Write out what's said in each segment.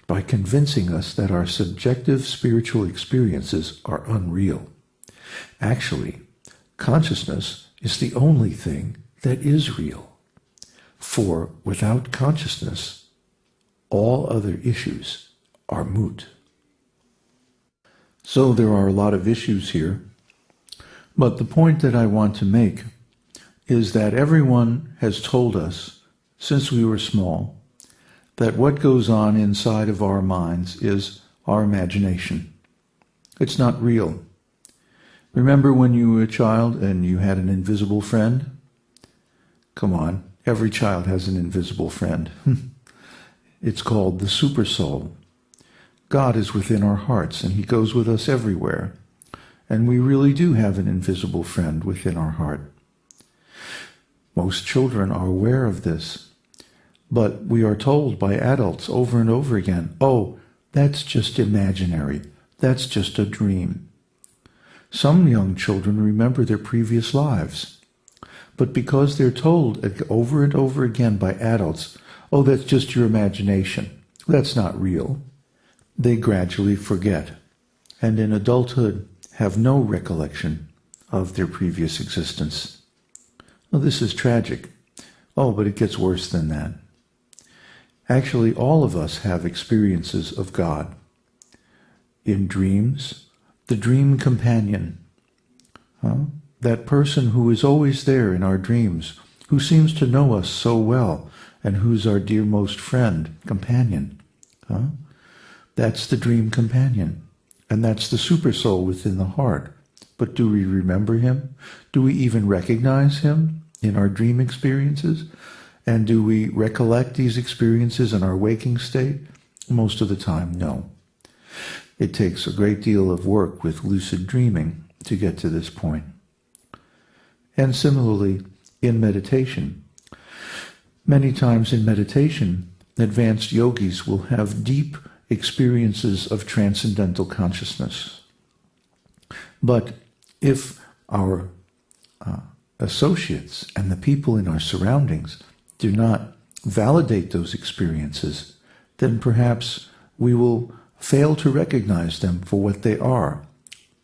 by convincing us that our subjective spiritual experiences are unreal. Actually, consciousness is the only thing that is real. For without consciousness, all other issues are moot. So there are a lot of issues here, but the point that I want to make is that everyone has told us since we were small that what goes on inside of our minds is our imagination. It's not real. Remember when you were a child and you had an invisible friend? Come on, every child has an invisible friend. It's called the supersoul. God is within our hearts and he goes with us everywhere. And we really do have an invisible friend within our heart. Most children are aware of this. But we are told by adults over and over again, oh, that's just imaginary. That's just a dream. Some young children remember their previous lives. But because they're told over and over again by adults, oh, that's just your imagination. That's not real. They gradually forget. And in adulthood, have no recollection of their previous existence. Well, this is tragic. Oh, but it gets worse than that. Actually, all of us have experiences of God. In dreams, the dream companion, that person who is always there in our dreams, who seems to know us so well, and who's our dearmost friend, companion. That's the dream companion, and that's the supersoul within the heart. But do we remember him? Do we even recognize him in our dream experiences? And do we recollect these experiences in our waking state? Most of the time, no. It takes a great deal of work with lucid dreaming to get to this point. And similarly, in meditation, many times in meditation, advanced yogis will have deep experiences of transcendental consciousness. But if our associates and the people in our surroundings do not validate those experiences, then perhaps we will fail to recognize them for what they are.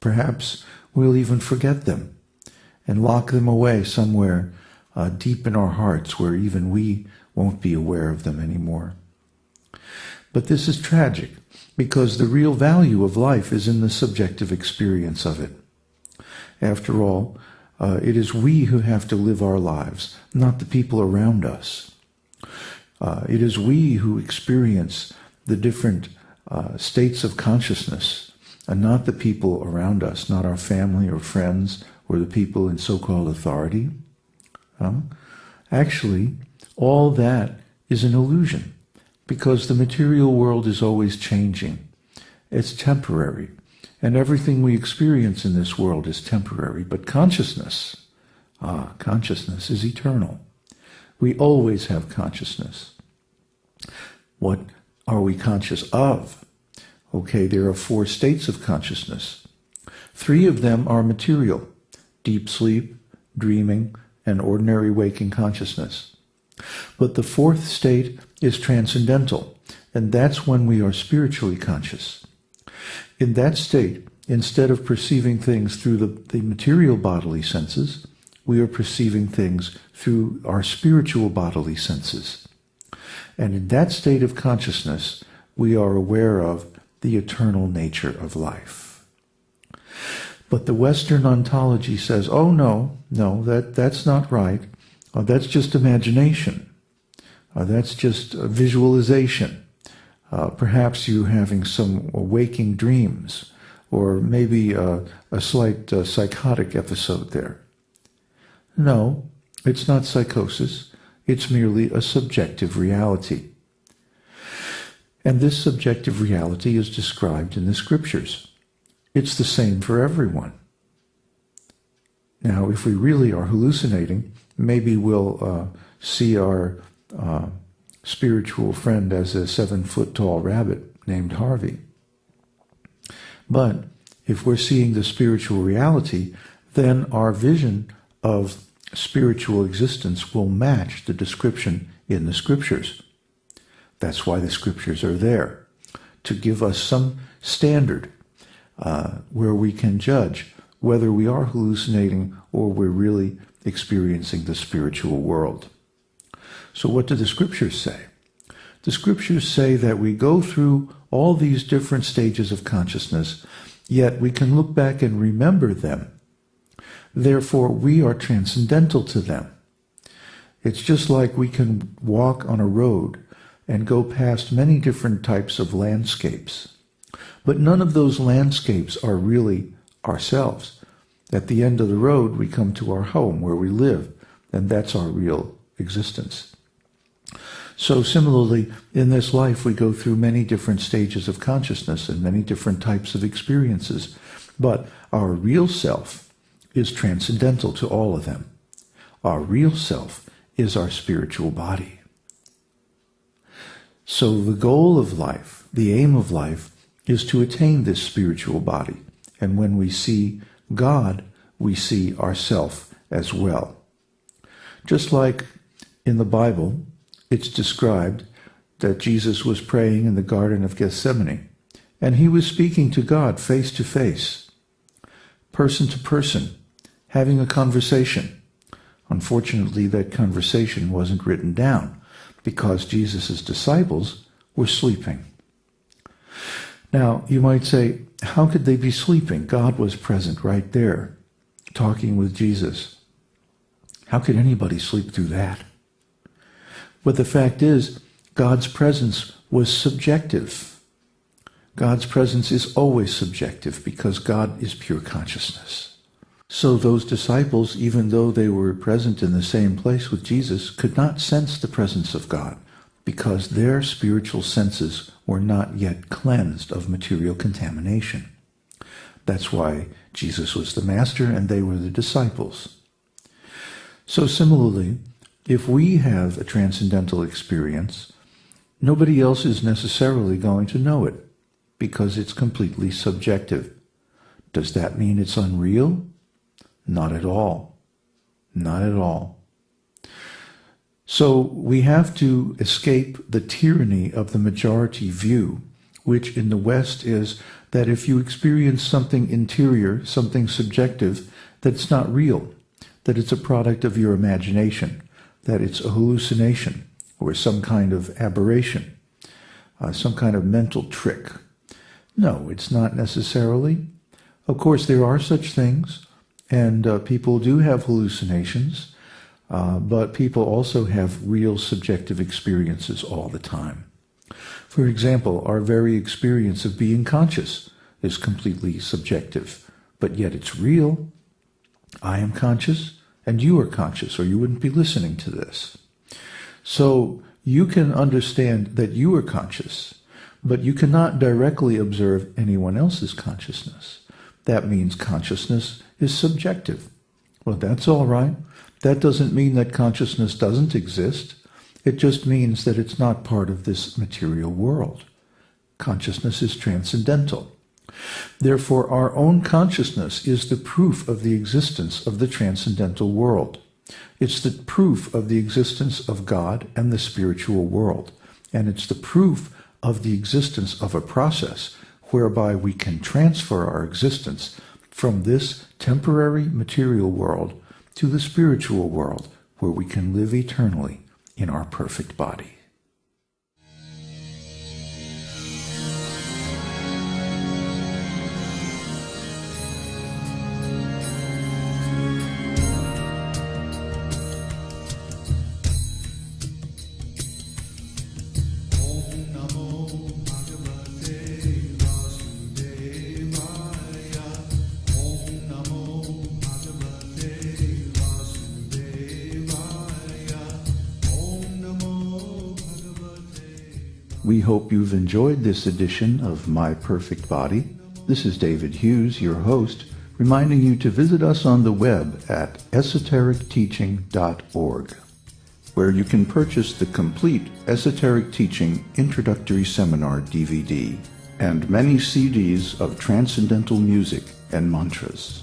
Perhaps we'll even forget them and lock them away somewhere deep in our hearts where even we won't be aware of them anymore. But this is tragic because the real value of life is in the subjective experience of it. After all, it is we who have to live our lives, not the people around us. It is we who experience the different states of consciousness, and not the people around us, not our family or friends or the people in so-called authority. Actually, all that is an illusion, because the material world is always changing. It's temporary. And everything we experience in this world is temporary. But consciousness is eternal. We always have consciousness. What are we conscious of? Okay, there are 4 states of consciousness. 3 of them are material: deep sleep, dreaming, and ordinary waking consciousness. But the 4th state is transcendental, and that's when we are spiritually conscious. In that state, instead of perceiving things through the material bodily senses, we are perceiving things through our spiritual bodily senses. And in that state of consciousness, we are aware of the eternal nature of life. But the Western ontology says, oh no, that's not right. That's just imagination. That's just visualization. Perhaps you're having some waking dreams, or maybe a slight psychotic episode there. No, it's not psychosis. It's merely a subjective reality. And this subjective reality is described in the scriptures. It's the same for everyone. Now, if we really are hallucinating, maybe we'll see our spiritual friend as a 7-foot-tall rabbit named Harvey. But if we're seeing the spiritual reality, then our vision of spiritual existence will match the description in the scriptures. That's why the scriptures are there. to give us some standard where we can judge whether we are hallucinating or we're really experiencing the spiritual world. So what do the scriptures say? The scriptures say that we go through all these different stages of consciousness, yet we can look back and remember them. Therefore, we are transcendental to them. It's just like we can walk on a road and go past many different types of landscapes. But none of those landscapes are really ourselves. At the end of the road, we come to our home where we live, and that's our real existence. So similarly, in this life, we go through many different stages of consciousness and many different types of experiences, but our real self is transcendental to all of them. Our real self is our spiritual body. So the goal of life, the aim of life, is to attain this spiritual body. And when we see God, we see ourself as well. Just like in the Bible, it's described that Jesus was praying in the Garden of Gethsemane, and he was speaking to God face to face, person to person, having a conversation. Unfortunately, that conversation wasn't written down because Jesus' disciples were sleeping. Now, you might say, how could they be sleeping? God was present right there, talking with Jesus. How could anybody sleep through that? But the fact is, God's presence was subjective. God's presence is always subjective because God is pure consciousness. So those disciples, even though they were present in the same place with Jesus, could not sense the presence of God because their spiritual senses were not yet cleansed of material contamination. That's why Jesus was the master and they were the disciples. So similarly, if we have a transcendental experience, nobody else is necessarily going to know it because it's completely subjective. Does that mean it's unreal? Not at all. Not at all. So we have to escape the tyranny of the majority view, which in the West is that if you experience something interior, something subjective, that it's not real, that it's a product of your imagination, that it's a hallucination or some kind of aberration, some kind of mental trick. No, it's not necessarily. Of course, there are such things, and people do have hallucinations, but people also have real subjective experiences all the time. For example, our very experience of being conscious is completely subjective, but yet it's real. I am conscious, and you are conscious, or you wouldn't be listening to this. So you can understand that you are conscious, but you cannot directly observe anyone else's consciousness. That means consciousness is subjective. Well, that's all right. That doesn't mean that consciousness doesn't exist. It just means that it's not part of this material world. Consciousness is transcendental. Therefore, our own consciousness is the proof of the existence of the transcendental world. It's the proof of the existence of God and the spiritual world. And it's the proof of the existence of a process whereby we can transfer our existence from this temporary material world to the spiritual world, where we can live eternally in our perfect body. We hope you've enjoyed this edition of My Perfect Body. This is David Hughes, your host, reminding you to visit us on the web at esotericteaching.org, where you can purchase the complete Esoteric Teaching Introductory Seminar DVD and many CDs of transcendental music and mantras.